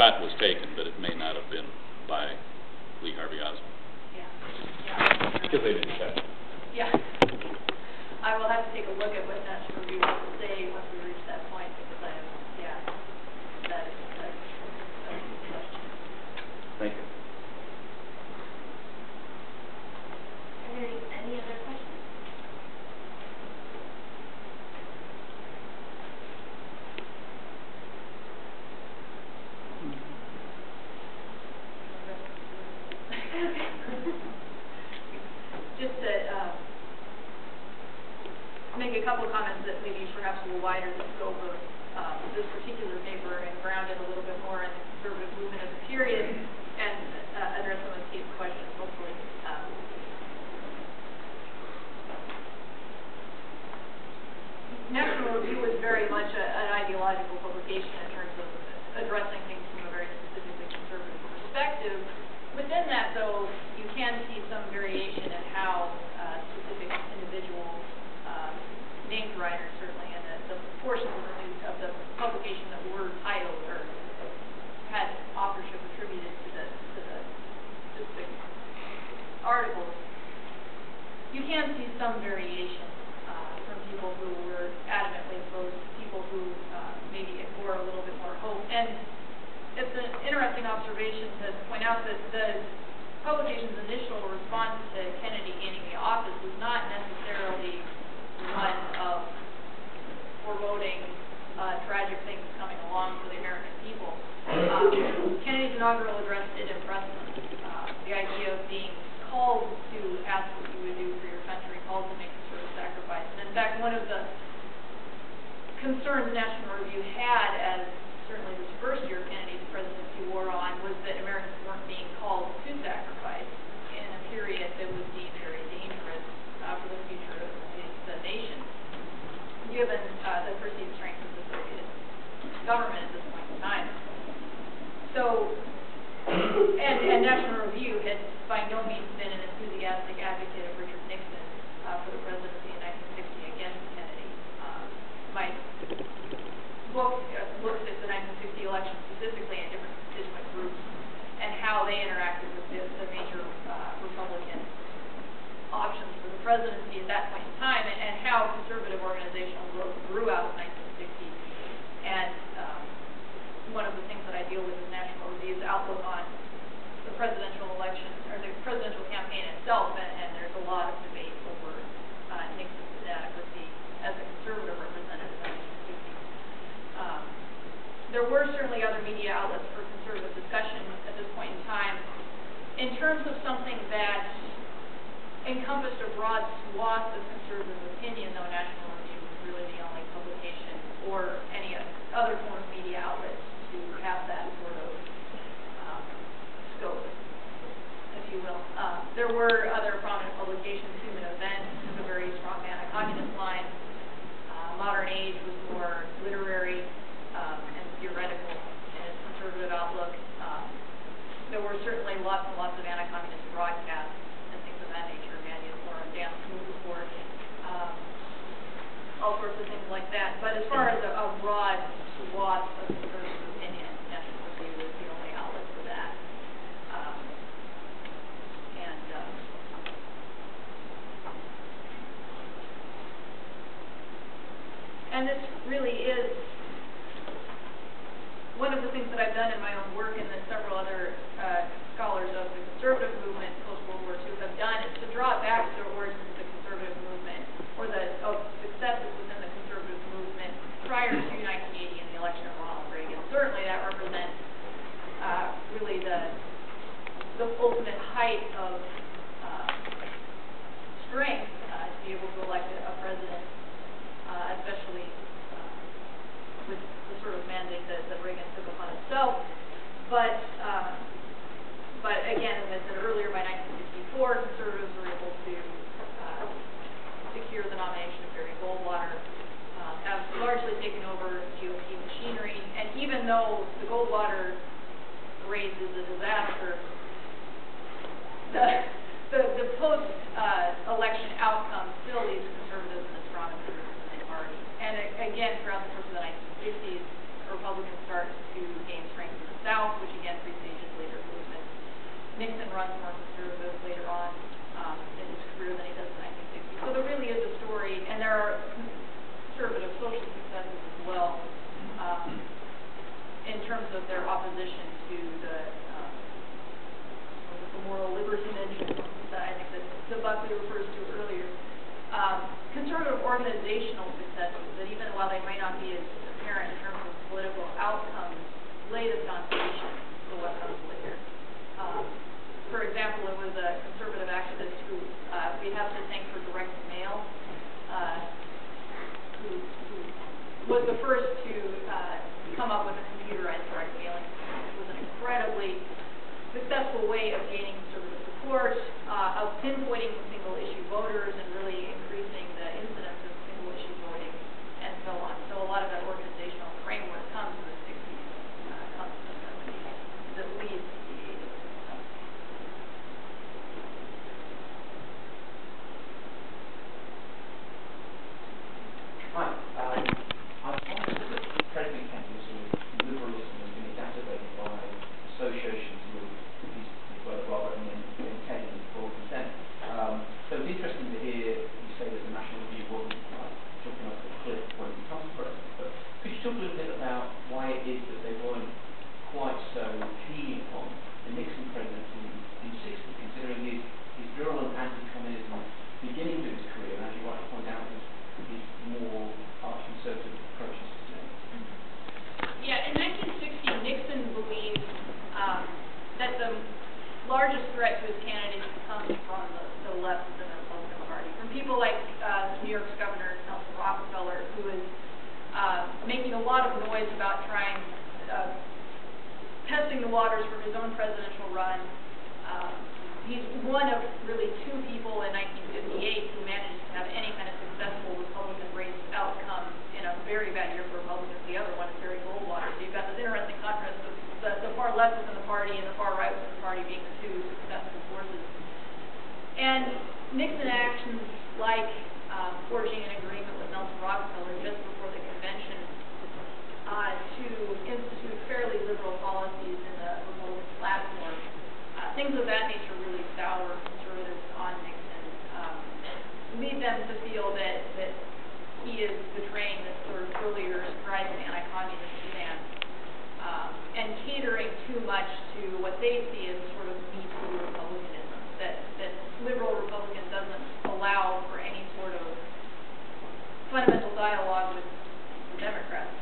shot was taken, but it may not have been by Lee Harvey Oswald. Yeah. Yeah. Because they didn't check. Yeah. I will have to take a look at what National Review will say once we reach that point, because I have, yeah, that is a good question. Thank you. Are there any other questions? Just to make a couple comments that maybe perhaps a little wider the scope of this particular paper and ground it a little bit more in the conservative movement of the period, and address some of Steve's questions, hopefully. National Review was very much an ideological publication in terms of addressing things from a very specifically conservative perspective. Within that, though, you can see some variation in how specific individuals, named writers certainly, and the portions of the publication that were titled or had authorship attributed to the specific articles, you can see some variation from people who were adamantly opposed to people who maybe bore a little bit more hope. And it's an interesting observation to point out that the publication's initial response to Kennedy gaining the office was not necessarily one of foreboding tragic things coming along for the American people. Kennedy's inaugural address did impress them. The idea of being called to ask what you would do for your country, called to make a sort of sacrifice. And in fact, one of the concerns National Review had, as certainly this first year of Kennedy's presidency wore on, was that Americans weren't being called to sacrifice in a period that was deemed very dangerous for the future of the nation, given the perceived strength of the Soviet government at this point in time. So, and National Review had by no means been an enthusiastic advocate of Richard Nixon for the presidency in 1960 against Kennedy. My book looks at the 1960 election specifically in different constituent groups and how they interacted with the major Republican options for the presidency at that point in time, and how conservative organizational growth grew out of 1960. And one of the things that I deal with in National Review's outlook on the presidential election, or the presidential campaign itself, and there's a lot of debate over Nixon's inadequacy as a conservative representative in 1960. There were certainly other media outlets for conservative discussion at this point in time. In terms of something that encompassed a broad swath of conservative opinion, though, National Review was really the only publication or any other form of media outlet to have that sort of scope, if you will. There were other prominent publications, Human Events took a very strong anti-communist line. Modern Age was more literary and theoretical in its conservative outlook. There were certainly lots and lots of anti-communist broadcasts and things of that nature, Dance Move Report, all sorts of things like that. But as far as a broad swath of conservative opinion, National Review was the only outlet for that. And this really is one of the things that I've done in my own work, and that several other scholars of the conservative movement post-World War II have done, is to draw back to the origins of the conservative movement, or of successes within the conservative movement prior to 1980 and the election of Ronald Reagan. Certainly that represents really the ultimate height of strength to be able to elect a president, especially with the sort of mandate that Reagan took upon himself. But again, as I said earlier, by 1964, conservatives were able to secure the nomination of Barry Goldwater, have largely taken over GOP machinery, and even though the Goldwater race is a disaster, the post-election outcome still leaves conservatives in a strong and resistant party. And again, throughout the course of the 1960s, Republicans start to gain strength in the South, which again presages later movements. Nixon runs more conservative later on in his career than he does in 1960. So there really is a story, and there are conservative social successes as well in terms of their opposition to the moral libertinage that I think that Buckley refers to earlier. Conservative organizational successes that even while they might not be as apparent in terms of political outcomes, lay the foundation for what comes later. For example, it was a conservative activist who we have to thank for direct mail, who was the first to come up with a computerized direct mailing system. It was an incredibly successful way of gaining conservative support, of pinpointing single-issue voters and really increasing the incidence of single-issue voting, and so on. So a lot of that organizational framework comes in the 60s, comes in the 70s, that leads to the 80s and 70s. Hi. I wonder that president Kennedy's liberalism has been exacerbated by associations with his brother Robert and then Kennedy for the Senate. So it's interesting to hear you say that the National Review wasn't jumping off the cliff when it becomes president. But could you talk a little bit about why it is that they weren't quite so keen on the Nixon presidency in '60, considering his virulent anti-communism beginning of his career, and as you rightly point out, his more arch-conservative approaches today? Yeah, in 1960, Nixon believed that the largest threat to his candidacy comes from the left of the Republican Party, from people like New York's Governor Nelson Rockefeller, who is making a lot of noise about testing the waters for his own presidential run. He's one of really two people in 1958 who managed to have any kind of successful Republican race outcome in a very bad year for Republicans. The other one is Barry Goldwater. So you've got this interesting contrast of the far left within the party and the far right within the party being the two successful forces. And Nixon actions like forging an agreement with Nelson Rockefeller just before the convention to institute fairly liberal policies in the Republican platform. Things of that nature really sour conservatives on Nixon, lead them to feel that he is betraying this sort of earlier rise of anti-communist stance, and catering too much to what they see as sort of Me Too republicanism, that liberal Republican doesn't allow for any sort of fundamental dialogue with the Democrats,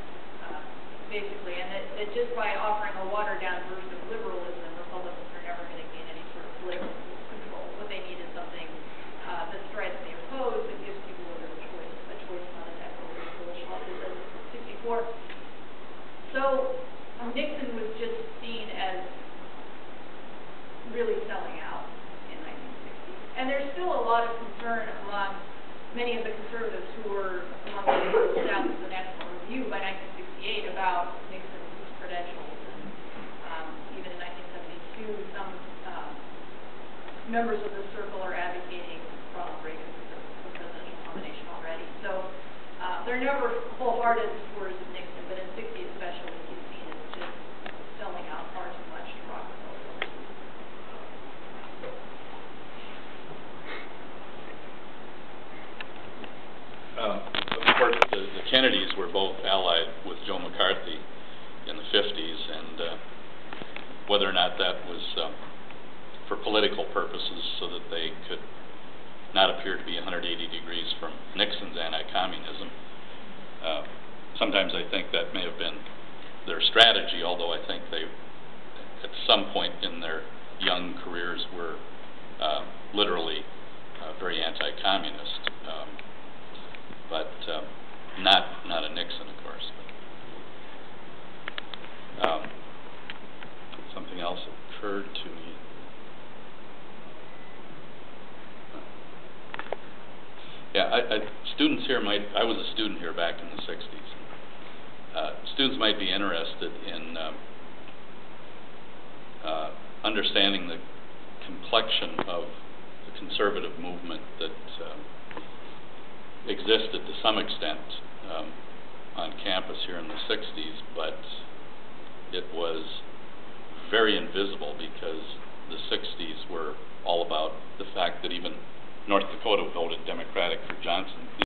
basically, and that just by offering a watered-down version of liberalism, Republicans are never going to gain any sort of political control. What they need is something that strikes the opposed and gives people a real choice, not an echo of the Polish lobby of 64. So Nixon was just seen as really selling out in 1960. And there's still a lot of concern among many of the conservatives who were among the staff of the National Review by 1968 about Nixon's credentials. And even in 1972, some members of the circle are advocating Ronald Reagan for the presidential nomination already. So they're never wholehearted supporters of Nixon, but in '60 especially, he's seen as just selling out far too much to Rockefeller. Of course, the Kennedys were both allied with Joe McCarthy in the 50s, and whether or not that was for political purposes so that they could not appear to be 180 degrees from Nixon's anti-communism. Sometimes I think that may have been their strategy, although I think they, at some point in their young careers, were literally very anti-communist. But not a Nixon, of course. Something else occurred to me. Yeah, students here I was a student here back in the 60s. Students might be interested in understanding the complexion of the conservative movement that existed to some extent on campus here in the 60s, but it was very invisible because the 60s were all about the fact that even North Dakota voted Democratic for Johnson.